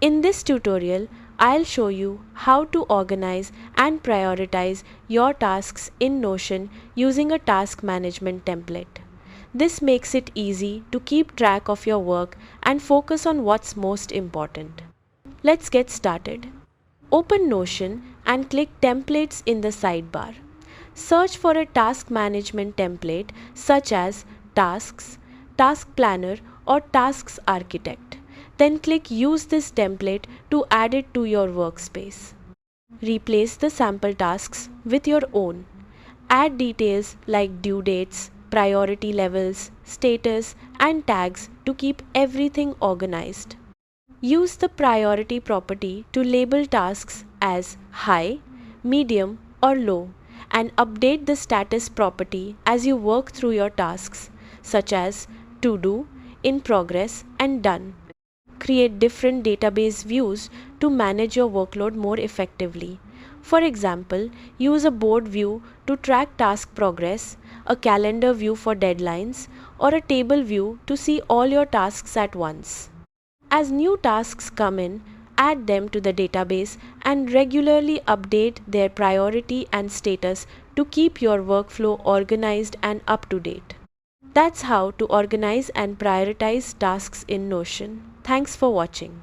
In this tutorial, I'll show you how to organize and prioritize your tasks in Notion using a task management template. This makes it easy to keep track of your work and focus on what's most important. Let's get started. Open Notion and click Templates in the sidebar. Search for a task management template such as Tasks, Task Planner, or Tasks Architect. Then click Use this template to add it to your workspace. Replace the sample tasks with your own. Add details like due dates, priority levels, status, and tags to keep everything organized. Use the priority property to label tasks as high, medium, or low, and update the status property as you work through your tasks, such as to do, in progress, and done. Create different database views to manage your workload more effectively. For example, use a board view to track task progress, a calendar view for deadlines, or a table view to see all your tasks at once. As new tasks come in, add them to the database and regularly update their priority and status to keep your workflow organized and up to date. That's how to organize and prioritize tasks in Notion. Thanks for watching.